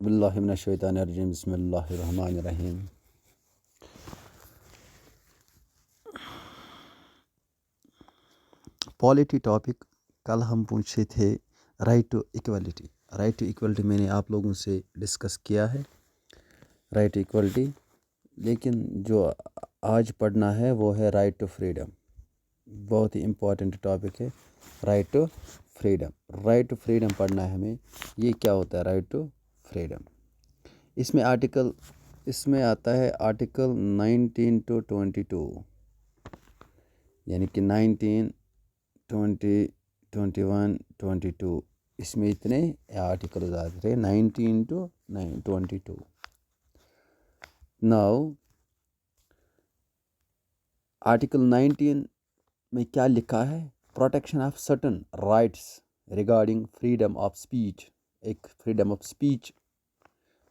बिल्लाहि मिनश्शैतानिर्रजीम बिस्मिल्लाहिर्रहमानिर्रहीम। Polity topic कल हम पूछे थे right to equality. Right to equality मैंने आप लोगों से डिस्कस किया है, राइट टू इक्वलिटी। लेकिन जो आज पढ़ना है वो है राइट टू फ्रीडम। बहुत ही इम्पोर्टेंट टॉपिक है right to freedom. Right to freedom पढ़ना है हमें। ये क्या होता है राइट टू फ्रीडम? इसमें आता है आर्टिकल 19 to 22, यानी कि 19, 20, 21, 22। इसमें इतने आर्टिकल आते हैं 19 to 22। नाउ आर्टिकल 19 में क्या लिखा है? Protection of certain rights regarding freedom of speech. एक फ्रीडम ऑफ स्पीच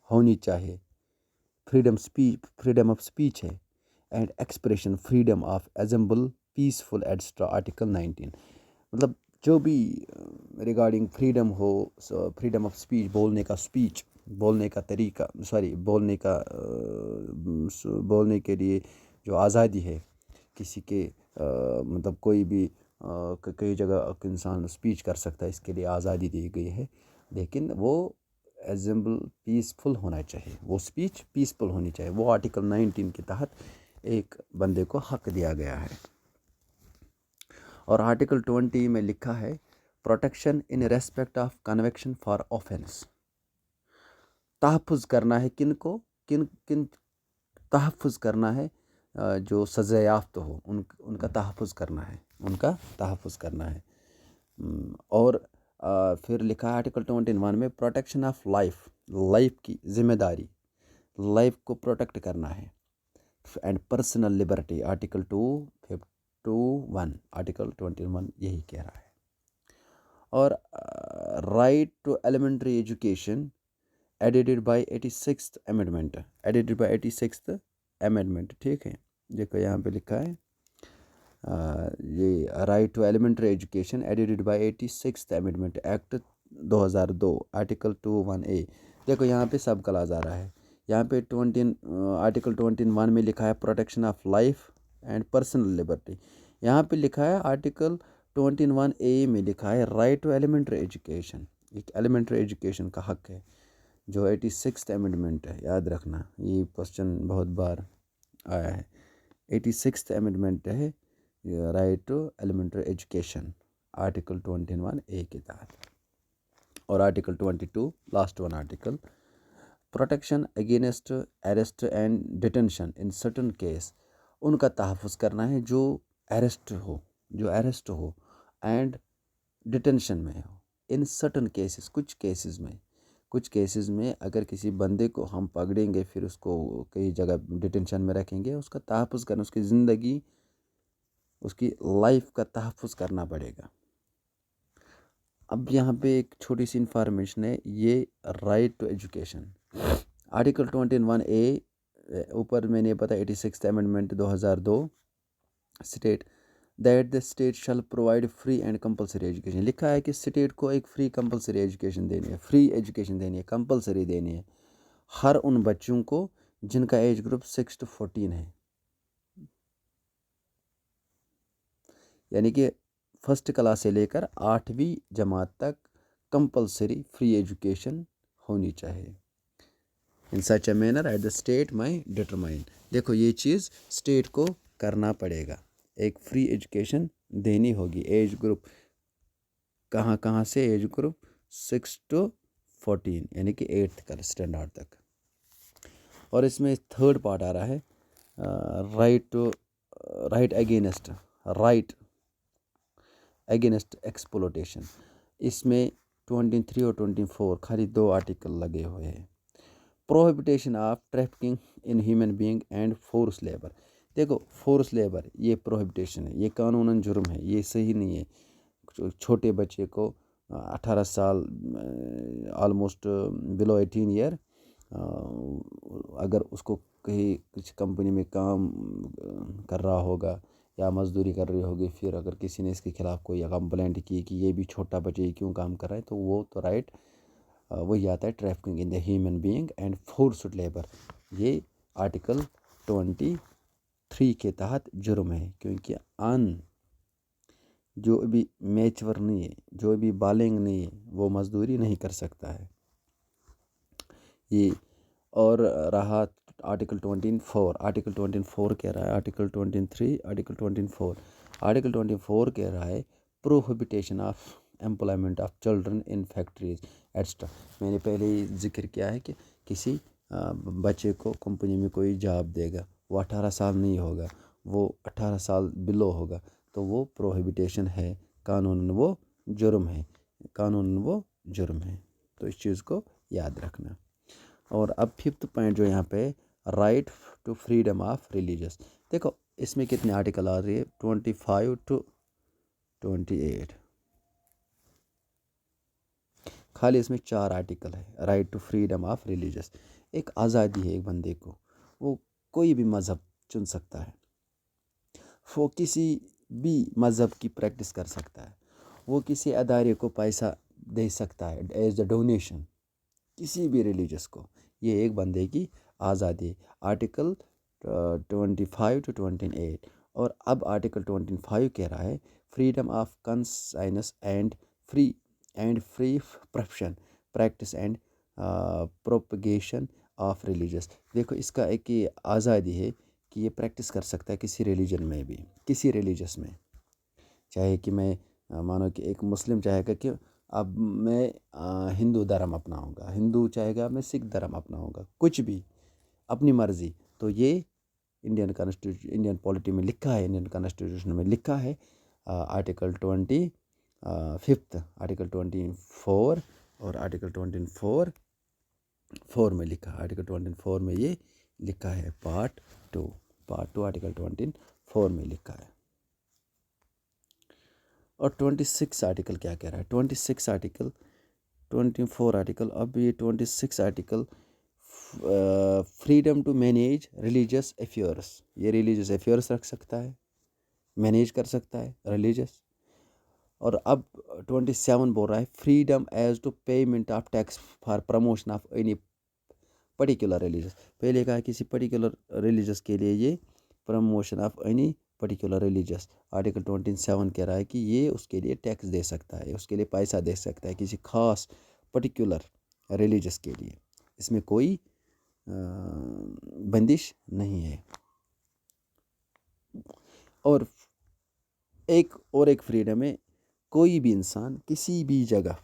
होनी चाहिए। फ्रीडम ऑफ स्पीच है and expression, freedom of assemble peaceful etcetera. Article 19 मतलब जो भी रिगार्डिंग फ्रीडम हो, फ्रीडम ऑफ स्पीच, बोलने का तरीका, बोलने के लिए जो आज़ादी है किसी के, मतलब कोई भी कई जगह इंसान स्पीच कर सकता है, इसके लिए आज़ादी दी गई है। लेकिन वो एजेंबल पीसफुल होना चाहिए, वो स्पीच पीसफुल होनी चाहिए। वो आर्टिकल 19 के तहत एक बंदे को हक दिया गया है। और आर्टिकल 20 में लिखा है protection in respect of conviction for offence. तहफ़्फ़ुज़ करना है किन तहफ़्फ़ुज़ करना है, जो सज़ा याफ्त हो उनका तहफ़्फ़ुज़ करना है। और फिर लिखा है आर्टिकल 21 में प्रोटेक्शन ऑफ लाइफ की जिम्मेदारी, लाइफ को प्रोटेक्ट करना है। And personal liberty, article 251, article 21 यही कह रहा है। और right to elementary education edited by 86th amendment, ठीक है। देखो यहाँ पे लिखा है ये right to elementary education edited by 86th amendment act 2002, article 21A। देखो यहाँ पे सब क्लास आ रहा है। यहाँ पे आर्टिकल 21 में लिखा है protection of life and personal liberty. यहाँ पे लिखा है आर्टिकल 21A में लिखा है राइट टू एलिमेंट्री एजुकेशन। एक एलिमेंट्री एजुकेशन का हक है जो 86th अमेंडमेंट है, याद रखना, ये क्वेश्चन बहुत बार आया है। 86th अमेंडमेंट है right to elementary education, article 21A के तहत। और article 22 last one article, protection against arrest and detention in certain case. उनका तहफ़्फ़ुज़ करना है जो अरेस्ट हो एंड डिटेंशन में हो। इन सर्टन केसेस, कुछ केसेस में अगर किसी बंदे को हम पकड़ेंगे, फिर उसको कई जगह डिटेंशन में रखेंगे, उसका तहफ़्फ़ुज़ करना, उसकी ज़िंदगी, उसकी लाइफ का तहफ़्फ़ुज़ करना पड़ेगा। अब यहाँ पे एक छोटी सी इंफॉर्मेशन है, ये right to education article 21A ऊपर मैंने बताया 86th amendment 2002 state that the state shall provide free and compulsory education. लिखा है कि स्टेट को एक फ्री कंपलसरी एजुकेशन देनी है, कंपलसरी देनी है हर उन बच्चों को जिनका एज ग्रुप 6 to 14 है। यानी कि फर्स्ट क्लास से लेकर 8वीं जमात तक कंपलसरी फ्री एजुकेशन होनी चाहिए। In such a manner at the state may determine. देखो ये चीज़ स्टेट को करना पड़ेगा, एक फ्री एजुकेशन देनी होगी। एज ग्रुप कहाँ से? एज ग्रुप 6 to 14, यानी कि 8th स्टैंडर्ड तक। और इसमें थर्ड पार्ट आ रहा है राइट अगेंस्ट एक्सप्लोटेशन। इसमें 23 और 24 खाली 2 आर्टिकल लगे हुए हैं। प्रोहिबिटेशन of trafficking in human being and force labour. देखो फोर्स लेबर ये प्रोहिबिटेशन है, ये कानूनन जुर्म है, ये सही नहीं है। छोटे बच्चे को 18 साल, ऑलमोस्ट बिलो 18 ईयर, अगर उसको कहीं किसी कंपनी में काम कर रहा होगा या मज़दूरी कर रही होगी, फिर अगर किसी ने इसके ख़िलाफ़ कोई कंप्लेंट की कि ये भी छोटा बच्चे क्यों काम कर रहा है, तो वो तो राइट वही आता है trafficking in the human being and forced labour. ये आर्टिकल 23 के तहत जुर्म है, क्योंकि जो भी मैच्योर नहीं है, जो भी बालिग नहीं है, वो मजदूरी नहीं कर सकता है ये। और रहा आर्टिकल 24, आर्टिकल 24 कह रहा है, आर्टिकल 23, आर्टिकल 24, आर्टिकल 24 कह रहा है प्रोहिबिटेशन of employment of children in factories etcetera. मैंने पहले ही जिक्र किया है कि किसी बच्चे को कंपनी में कोई जॉब देगा, वो 18 साल नहीं होगा, वो 18 साल बिलो होगा, तो वो प्रोहिबिटेशन है, कानूनन वो जुर्म है, कानूनन वो जुर्म है। तो इस चीज़ को याद रखना। और अब 5th पॉइंट जो यहाँ पे, right to freedom of religious. देखो इसमें कितने आर्टिकल आ रही है, 25 to 28, खाली इसमें 4 आर्टिकल है। Right to freedom of religious, एक आज़ादी है एक बंदे को, वो कोई भी मज़हब चुन सकता है, वो किसी भी मज़हब की प्रैक्टिस कर सकता है, वो किसी अदारे को पैसा दे सकता है एज द डोनेशन, किसी भी रिलीजियस को। ये एक बंदे की आज़ादी। Article 25 to 28। और अब आर्टिकल 25 कह रहा है freedom of conscience and free profession practice and propagation of religious. देखो इसका एक ये आज़ादी है कि ये प्रैक्टिस कर सकता है किसी रिलीजन में भी, किसी रिलीजियस में। चाहे कि मैं मानो कि एक मुस्लिम चाहेगा कि अब मैं हिंदू धर्म अपनाऊंगा, हिंदू चाहेगा मैं सिख धर्म अपनाऊंगा, कुछ भी अपनी मर्ज़ी। तो ये इंडियन पॉलिटी में लिखा है, इंडियन कॉन्स्टिट्यूशन में लिखा है, आर्टिकल 25, आर्टिकल 24 और आर्टिकल 24 में लिखा है, आर्टिकल 24 में ये लिखा है, पार्ट 2 आर्टिकल 24 में लिखा है। और 26 आर्टिकल क्या कह रहा है, 26 आर्टिकल, 24 आर्टिकल, अब ये 26 article, freedom to manage religious affairs. ये रिलीजियस अफेयर्स रख सकता है, मैनेज कर सकता है रिलीजियस। और अब 27 बोल रहा है freedom as to payment of tax for promotion of any particular religious. पहले कहा किसी पर्टिकुलर रिलीजियस के लिए ये promotion of any particular religious. Article 27 कह रहा है कि ये उसके लिए टैक्स दे सकता है, उसके लिए पैसा दे सकता है किसी खास पर्टिकुलर रिलीजियस के लिए। इसमें कोई बंदिश नहीं है। और एक फ्रीडम है, कोई भी इंसान किसी भी जगह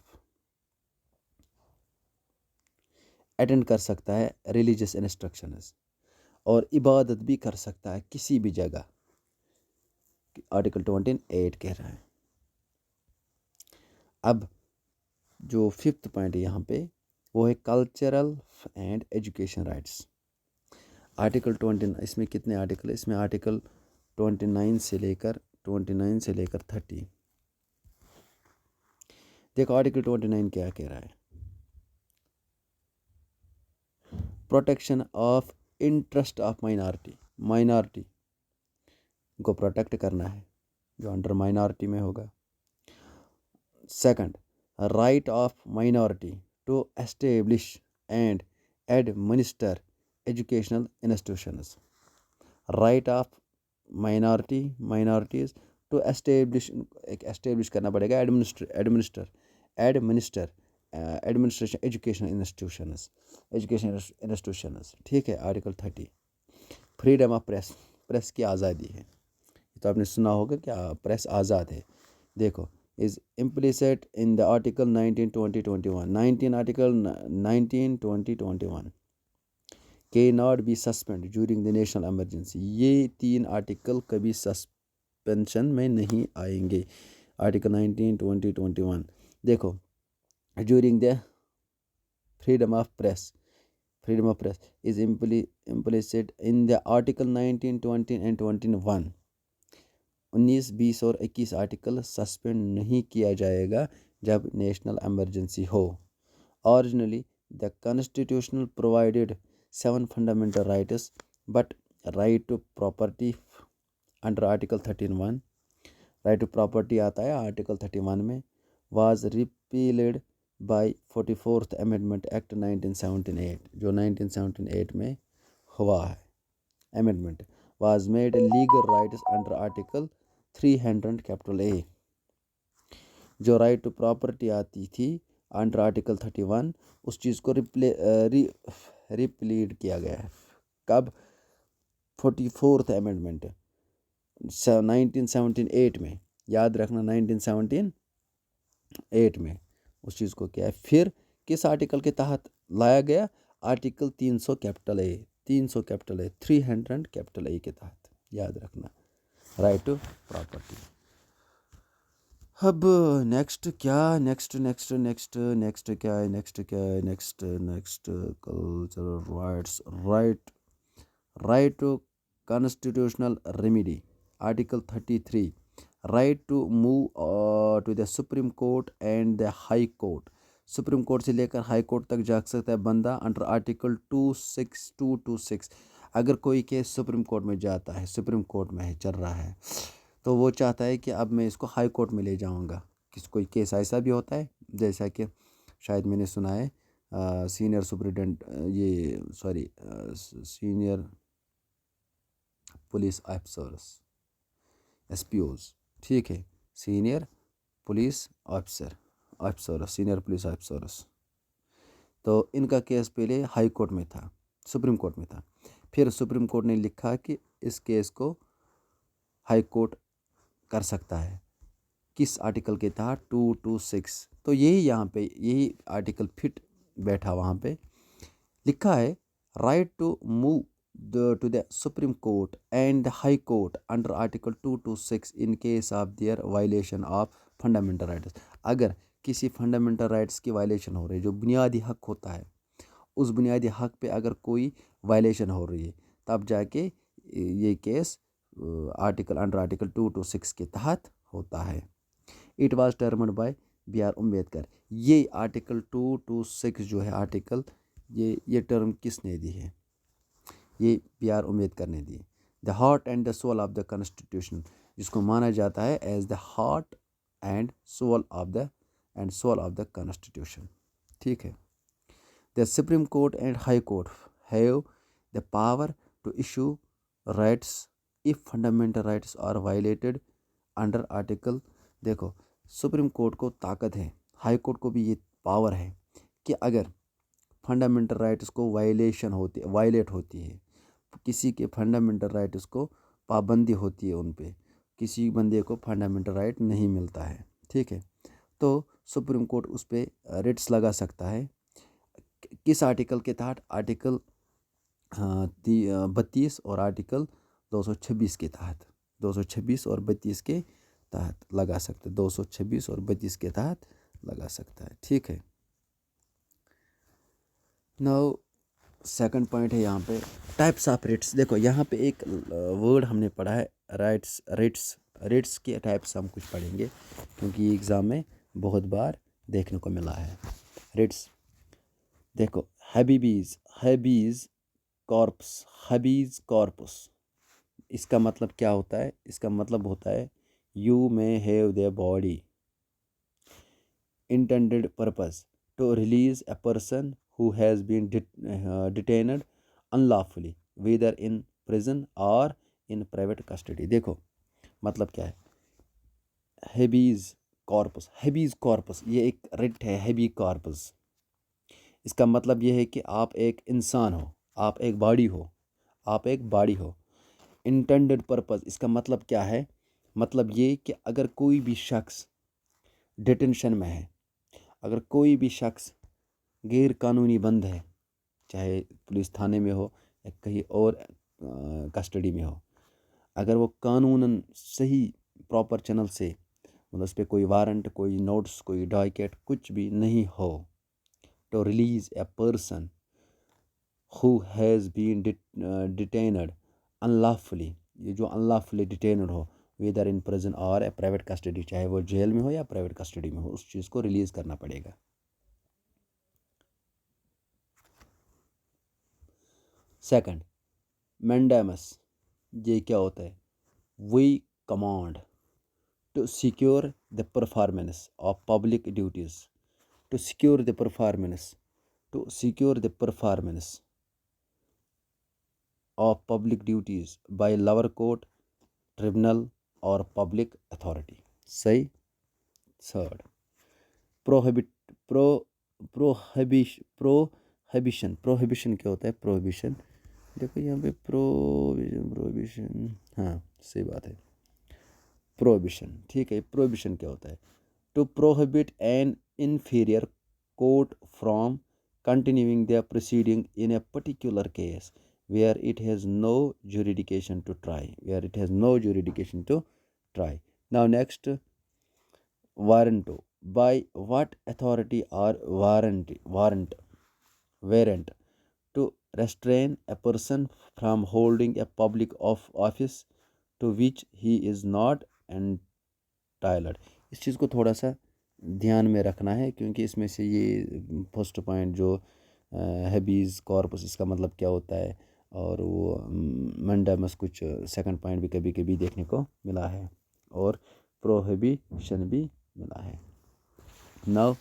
अटेंड कर सकता है रिलीजियस इंस्ट्रक्शंस, और इबादत भी कर सकता है किसी भी जगह, आर्टिकल 28 कह रहा है। अब जो 5th पॉइंट है यहाँ पे, वो है cultural and education rights. Article 20, इसमें कितने आर्टिकल है, इसमें आर्टिकल 29 से लेकर 30। देखो आर्टिकल 29 क्या कह रहा है, protection of interest of minority को प्रोटेक्ट करना है जो अंडर माइनॉरिटी में होगा। Second, right of minority to establish and administer educational institutions. Right of minorities to establish करना पड़ेगा, एडमिनिस्ट्रेशन एजुकेशन इंस्टीट्यूशंस। ठीक है। आर्टिकल 30, फ्रीडम ऑफ प्रेस की आज़ादी है। तो आपने सुना होगा क्या प्रेस आज़ाद है। देखो is implicit in the article 19, 20, 21, 19 article 19, 20, 21 के not be suspend during the national emergency. ये 3 आर्टिकल कभी सस्पेंशन में नहीं आएंगे। आर्टिकल 19, 20, 21 देखो, during the freedom of press is implicit in the article 19, 20 and 21। 19, 20 और 21 आर्टिकल सस्पेंड नहीं किया जाएगा जब नेशनल इमरजेंसी हो। Originally the constitutional provided 7 fundamental rights, but right to property under article 13(1), right to property आता है article 31 में, was repealed by 44th amendment act 1978, जो 1978 में हुआ है amendment, was made legal rights under article 300 capital A. जो right to property आती थी अंडर आर्टिकल 31, उस चीज़ को रिप्लीड किया गया है। कब? 44th अमेंडमेंट 1978 में, याद रखना 1978 में उस चीज़ को किया है। फिर किस आर्टिकल के तहत लाया गया? Article 300 capital A, 300 capital A, 300 capital A के तहत, याद रखना, राइट टू प्रॉपर्टी। अब नेक्स्ट क्या, नेक्स्ट क्या है, next cultural rights, right to constitutional remedy, article 33, right to move to the supreme court and the High Court, Supreme Court से लेकर हाई कोर्ट तक जा सकता है बंदा अंडर आर्टिकल 26226। अगर कोई केस सुप्रीम कोर्ट में जाता है, सुप्रीम कोर्ट में है, चल रहा है, तो वो चाहता है कि अब मैं इसको हाई कोर्ट में ले जाऊंगा। कोई केस ऐसा भी होता है, जैसा कि शायद मैंने सुना है सीनियर सुप्रिटेंडेंट, ये सॉरी सीनियर पुलिस ऑफिसर्स, एसपीओज, ठीक है, senior police officer, senior police officers, तो इनका केस पहले हाई कोर्ट में था, सुप्रीम कोर्ट में था। फिर सुप्रीम कोर्ट ने लिखा कि इस केस को हाई कोर्ट कर सकता है, किस आर्टिकल के तहत? 226। तो यही यहाँ पे यही आर्टिकल फिट बैठा, वहाँ पे लिखा है right to move to the supreme court and high Court under article 226 in case of their violation of fundamental rights. अगर किसी फंडामेंटल राइट्स की वायलेशन हो रही है, जो बुनियादी हक होता है, उस बुनियादी हक पे अगर कोई वायलेशन हो रही है, तब जाके ये केस आर्टिकल अंडर आर्टिकल 226 के तहत होता है। It was termed by B R Ambedkar. ये आर्टिकल 226 जो है आर्टिकल, ये टर्म किसने दी है? ये बी आर अम्बेडकर ने दी। The heart and the soul of the constitution, जिसको माना जाता है as the heart and soul of the constitution, ठीक है। The supreme court and high court have the power to issue writs if fundamental rights are violated under article. देखो, supreme court को ताकत है, हाई कोर्ट को भी ये power है कि अगर फंडामेंटल राइट्स को वायलेट होती है, किसी के फंडामेंटल राइट्स को पाबंदी होती है, उन पे किसी बंदे को फंडामेंटल राइट नहीं मिलता है, ठीक है, तो सुप्रीम कोर्ट उस पर रिट्स लगा सकता है। किस आर्टिकल के तहत? आर्टिकल 32 और आर्टिकल 226 के तहत, 226 और 32 के तहत लगा सकते, 226 और 32 के तहत लगा सकता है, ठीक है। नाउ सेकंड पॉइंट है यहाँ पे टाइप्स ऑफ रिट्स। देखो यहाँ पे एक वर्ड हमने पढ़ा है रिट्स के टाइप्स हम कुछ पढ़ेंगे, क्योंकि एग्ज़ाम में बहुत बार देखने को मिला है रिट्स। देखो, हैबीज कॉर्पस, इसका मतलब क्या होता है? इसका मतलब होता है you may have the body intended purpose to release a person who has been detained unlawfully, whether in prison or in private custody। देखो मतलब क्या है? हेबीज कॉर्पस ये एक रिट है, हेबी कॉर्पस। इसका मतलब ये है कि आप एक इंसान हो, आप एक बॉडी हो। इंटेंडेड पर्पस, इसका मतलब क्या है? मतलब ये कि अगर कोई भी शख्स डिटेंशन में है, अगर कोई भी शख्स गैर कानूनी बंद है, चाहे पुलिस थाने में हो या कहीं और कस्टडी में हो, अगर वो कानूनन सही प्रॉपर चैनल से, मतलब उस पर कोई वारंट, कोई नोट्स, कोई डॉकेट कुछ भी नहीं हो, to release a person who has been detained unlawfully, ये जो unlawfully detained हो, whether in prison or a private custody, चाहे वो जेल में हो या प्राइवेट कस्टडी में हो, उस चीज़ को रिलीज़ करना पड़ेगा। सेकंड, मैंडेमस, ये क्या होता है? We command to secure the performance of public duties to secure the performance of public duties by lower court, tribunal or public authority. सही. Third, prohibit pro prohibition क्या होता है? prohibition, देखो यहाँ पे prohibition, हाँ सही बात है, prohibition. ठीक है, prohibition क्या होता है? to prohibit an inferior court from continuing their proceeding in a particular case where it has no jurisdiction to try. Now next, warranto. By what authority or warrant to restrain a person from holding a public office to which he is not entitled. इस चीज़ को थोड़ा सा ध्यान में रखना है, क्योंकि इसमें से ये फर्स्ट पॉइंट जो हैबीज कॉर्पस, इसका मतलब क्या होता है, और वो मंडामस कुछ सेकंड पॉइंट भी कभी कभी देखने को मिला है, और प्रोहिबिशन भी मिला है. नाउ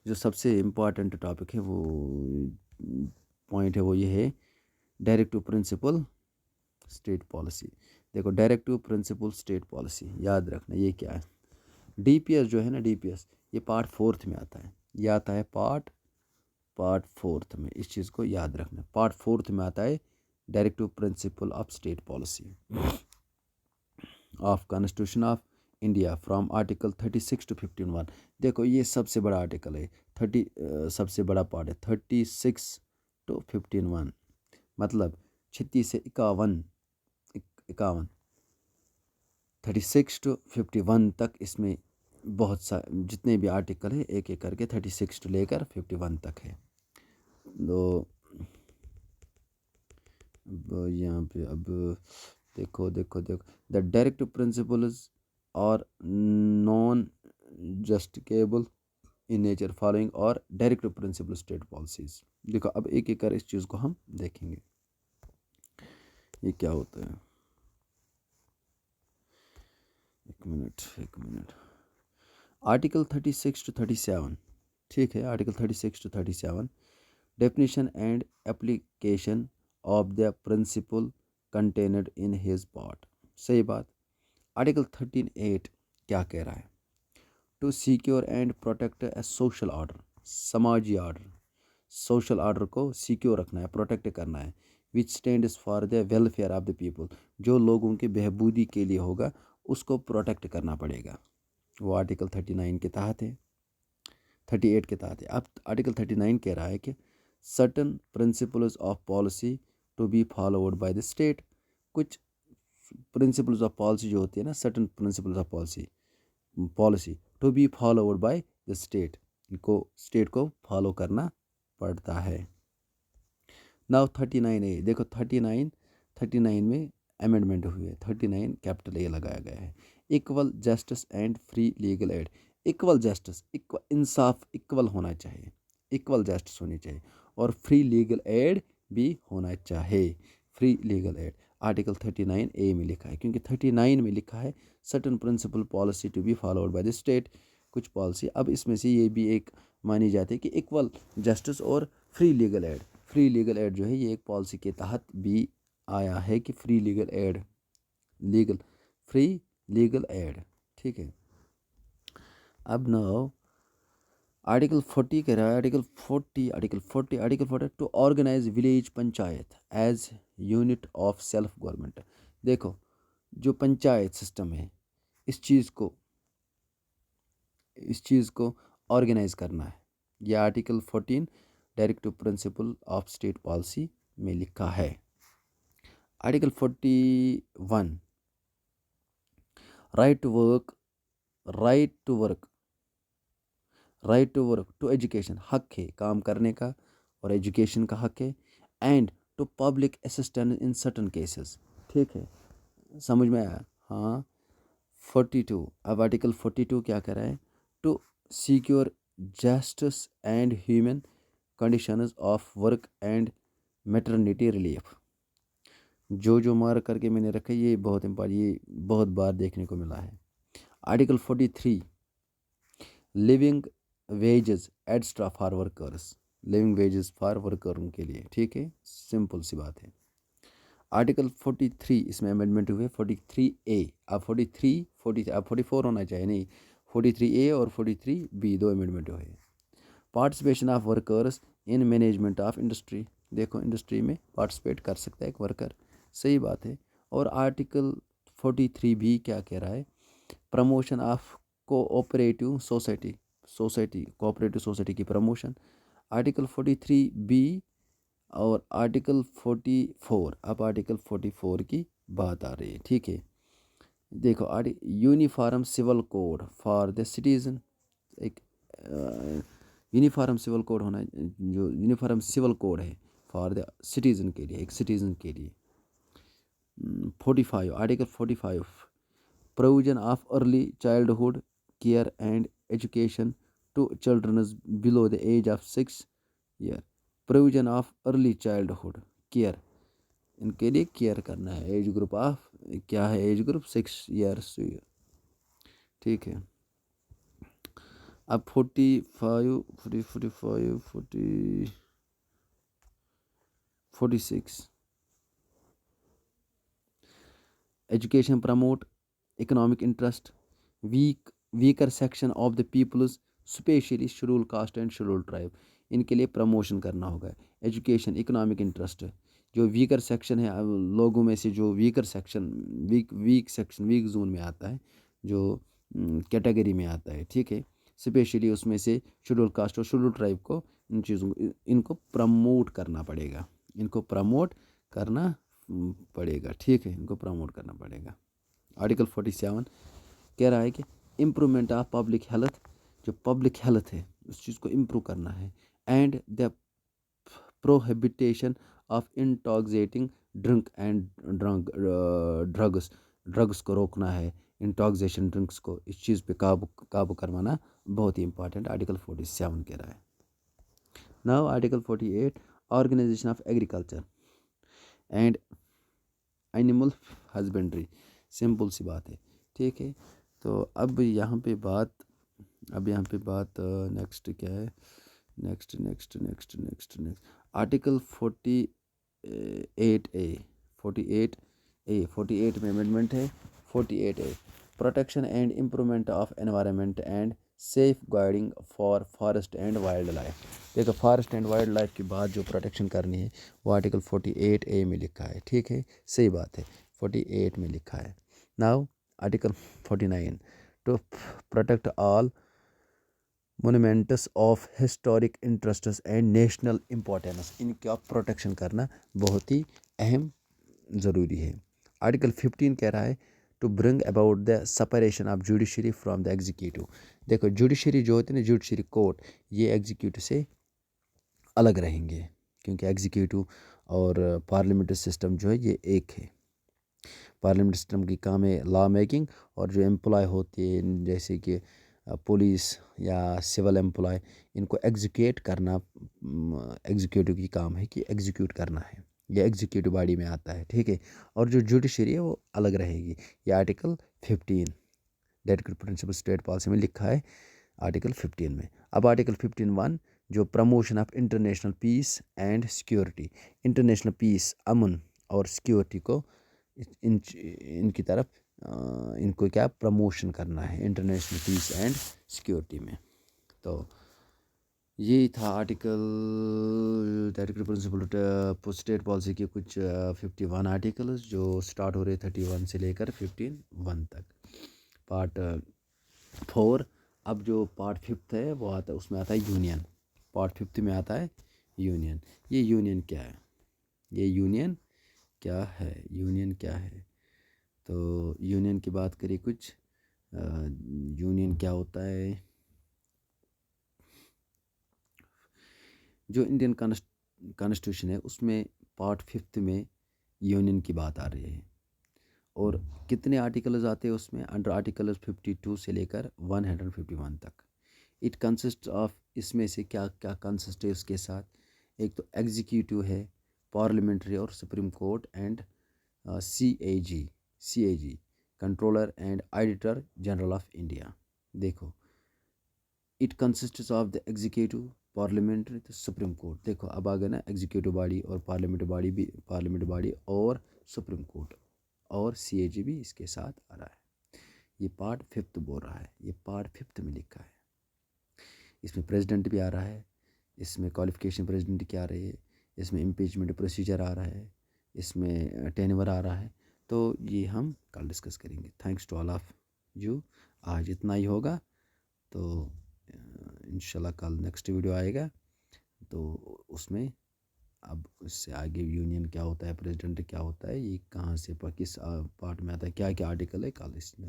जो सबसे इम्पॉर्टेंट टॉपिक है, वो पॉइंट है, वो ये है डायरेक्टिव प्रिंसिपल स्टेट पॉलिसी. देखो, डायरेक्टिव प्रिंसिपल स्टेट पॉलिसी याद रखना ये क्या है. डीपीएस जो है ना, डीपीएस ये पार्ट 4 में आता है, ये आता है पार्ट 4 में. इस चीज़ को याद रखना, पार्ट 4 में आता है directive principle of state policy of constitution of India from article 36 to 51. देखो ये सबसे बड़ा आर्टिकल है, 30 सबसे बड़ा पार्ट है 36 to 51, मतलब 36 से 51 36 to 51 तक. इसमें बहुत सा जितने भी आर्टिकल है एक एक करके 36 to लेकर 51 तक है. तो अब यहाँ पे अब देखो द डायरेक्टिव प्रिंसिपल्स और नॉन जस्टिकेबल इन नेचर फॉलोइंग और डायरेक्टिव प्रिंसिपल स्टेट पॉलिसीज. देखो अब एक एक कर इस चीज़ को हम देखेंगे, ये क्या होता है. एक मिनट. आर्टिकल 36 to 37, ठीक है, article 36 to 37 definition and application of the principle contained in his part. सही बात. आर्टिकल 13(8) क्या कह रहा है? To secure and protect a social order, समाजी ऑर्डर, सोशल ऑर्डर को सिक्योर रखना है, प्रोटेक्ट करना है, which stands for the welfare of the people, जो लोगों के बेहबूदी के लिए होगा उसको प्रोटेक्ट करना पड़ेगा. वो आर्टिकल 39 के तहत है, 38 के तहत है. अब आर्टिकल 39 कह रहा है कि certain principles of policy to be followed by the state. कुछ प्रिंसिपल्स ऑफ पॉलिसी जो होती है ना, certain principles of policy to be followed by the state, इनको स्टेट को फॉलो करना पड़ता है. नाउ 39A, देखो 39 में अमेंडमेंट हुई है, 39 कैपिटल ए लगाया गया है. Equal justice and free legal add. Equal justice, Insaf equal होना चाहिए, इक्वल जस्टिस होनी चाहिए, और फ्री लीगल एड भी होना चाहिए. Free legal add article 39A में लिखा है, क्योंकि 39 में लिखा है certain principle policy to be followed by the state. कुछ पॉलिसी अब इसमें से ये भी एक मानी जाती है कि इक्वल जस्टिस और free legal aid. Free legal add जो है ये एक पॉलिसी के तहत भी आया है कि free legal aid, free legal aid, ठीक है. अब नाउ आर्टिकल 40 कह रहा है, article 40 to organise village panchayat as unit of self government. देखो जो पंचायत सिस्टम है, इस चीज़ को ऑर्गेनाइज करना है. यह article 14 directive principle of state policy में लिखा है. Article 41 right to work to education, हक है काम करने का और एजुकेशन का हक है. And to public assistance in certain cases. ठीक है, समझ में आया? हाँ. 42, अब आर्टिकल 42 क्या कह रहा है? To secure justice and human conditions of work and maternity relief. जो मार करके मैंने रखा, ये बहुत इम्पोर्टेंट, ये बहुत बार देखने को मिला है. Article 43 living wages extra for workers, living wages for वर्करों के लिए, ठीक है, सिंपल सी बात है। आर्टिकल 43 इसमें अमेंडमेंट हुए, 43A, अब 44 होना चाहिए, नहीं 43A और 43B दो अमेंडमेंट हुए। Participation of workers in management of industry, देखो इंडस्ट्री में पार्टिसिपेट कर सकता है एक वर्कर, सही बात है। और आर्टिकल 43 भी क्या कह रहा है, promotion of cooperative society, cooperative society की प्रमोशन। आर्टिकल 43B और आर्टिकल 44, अब आर्टिकल 44 की बात आ रही है, ठीक है। देखो uniform civil code for the citizen, एक यूनिफॉर्म सिविल कोड होना, जो यूनिफॉर्म सिविल कोड है फॉर द सिटीजन के लिए, एक सिटीजन के लिए। 45 article 45, provision of early childhood care and education to children below the age of 6 year, provision of early childhood care, इनके लिए केयर करना है, एज ग्रुप ऑफ क्या है, एज ग्रुप 6 ईयर्स, ठीक है। अब 46 education promote economic interest weaker section of the peoples specially scheduled caste and scheduled tribe, इनके लिए प्रमोशन करना होगा। एजुकेशन इकोनॉमिक इंटरेस्ट, जो वीकर सेक्शन है लोगों में से, जो वीकर सेक्शन वीक जोन में आता है, जो कैटेगरी में आता है, ठीक है, स्पेशली उसमें से शेड्यूल कास्ट और शेड्यूल ट्राइब को, इन चीज़ों इनको प्रमोट करना पड़ेगा, इनको प्रमोट करना पड़ेगा, ठीक है, इनको प्रमोट करना पड़ेगा। आर्टिकल 47 कह रहा है कि इम्प्रूवमेंट ऑफ पब्लिक हेल्थ, जो पब्लिक हेल्थ है उस चीज़ को इम्प्रूव करना है। And the प्रोहिबिटेशन of intoxicating drink and drugs को रोकना है, इंटॉक्सिकेशन ड्रिंक्स को, इस चीज़ पे काबू करवाना बहुत ही इंपॉर्टेंट, आर्टिकल 47 कह रहा है। Now article 48, organisation of agriculture and animal husbandry, simple सी बात है, ठीक है। तो अब यहाँ पे बात नेक्स्ट क्या है, नेक्स्ट आर्टिकल 48 में अमेंडमेंट है। 48A, protection and improvement of environment and safeguarding for forest and wildlife, देखो फॉरेस्ट एंड वाइल्ड लाइफ की बात जो प्रोटेक्शन करनी है वो आर्टिकल 48A में लिखा है, ठीक है, सही बात है, 48 में लिखा है। Now article 49, to protect all monuments of historic interests and national importance, इनका प्रोटेक्शन करना बहुत ही अहम ज़रूरी है। आर्टिकल 15 कह रहा है to bring about the separation of judiciary from the executive, देखो जुडिशरी जो होती है ना, जुडिशरी कोर्ट, ये एग्जीक्यूटिव से अलग रहेंगे, क्योंकि एग्जीक्यूटिव और पार्लियामेंट्री सिस्टम जो है ये एक है। पार्लियामेंट सिस्टम की काम है लॉ मेकिंग, और जो एम्प्लॉय होती है जैसे कि पुलिस या सिविल एम्प्लॉय, इनको एग्जीक्यूट करना, एग्जीक्यूटिव की काम है कि एग्जीक्यूट करना है, ये एग्जीक्यूटिव बॉडी में आता है, ठीक है। और जो जुडिशरी है वो अलग रहेगी, ये आर्टिकल 15 डेट प्रिंसिपल स्टेट पॉलिसी में लिखा है, आर्टिकल 15 में। अब आर्टिकल 15(1), जो promotion of international peace and security, international peace, अमन और सिक्योरिटी को इनकी तरफ इनको क्या प्रमोशन करना है, इंटरनेशनल पीस एंड सिक्योरिटी में। तो ये था article director principle state policy के कुछ 51 आर्टिकल्स जो स्टार्ट हो रहे 31 से लेकर 15(1) तक। पार्ट 4, अब जो पार्ट 5 है वो आता है, उसमें आता है यूनियन, पार्ट 5 में आता है यूनियन। ये यूनियन क्या है, यूनियन क्या है, तो यूनियन की बात करें कुछ, यूनियन क्या होता है, जो इंडियन कॉन्स्टिट्यूशन है उसमें पार्ट 5 में यूनियन की बात आ रही है, और कितने आर्टिकल्स आते हैं उसमें, अंडर आर्टिकल 52 से लेकर 151 तक। इट कंसिस्ट ऑफ, इसमें से क्या क्या कंसिस्ट है उसके साथ, एक तो एग्जीक्यूटिव है, पार्लियामेंट्री और supreme court and CAG controller and auditor general of India. देखो it consists of the executive, parliamentary, तो सुप्रीम कोर्ट। देखो अब आ गया ना एग्जीक्यूटिव बॉडी और पार्लियामेंट बॉडी और सुप्रीम कोर्ट, और CAG भी इसके साथ आ रहा है। ये पार्ट 5 बोल रहा है, ये पार्ट 5 में लिखा है। इसमें प्रेसिडेंट भी आ रहा है, इसमें क्वालिफिकेशन प्रेसिडेंट की आ रही है, इसमें इम्पीचमेंट प्रोसीजर आ रहा है, इसमें टेनवर आ रहा है। तो ये हम कल डिस्कस करेंगे। Thanks to all of you. आज इतना ही होगा, तो इंशाल्लाह कल नेक्स्ट वीडियो आएगा, तो उसमें अब इससे आगे यूनियन क्या होता है, प्रेसिडेंट क्या होता है, ये कहाँ से किस पार्ट में आता है, क्या क्या आर्टिकल है, कल इसमें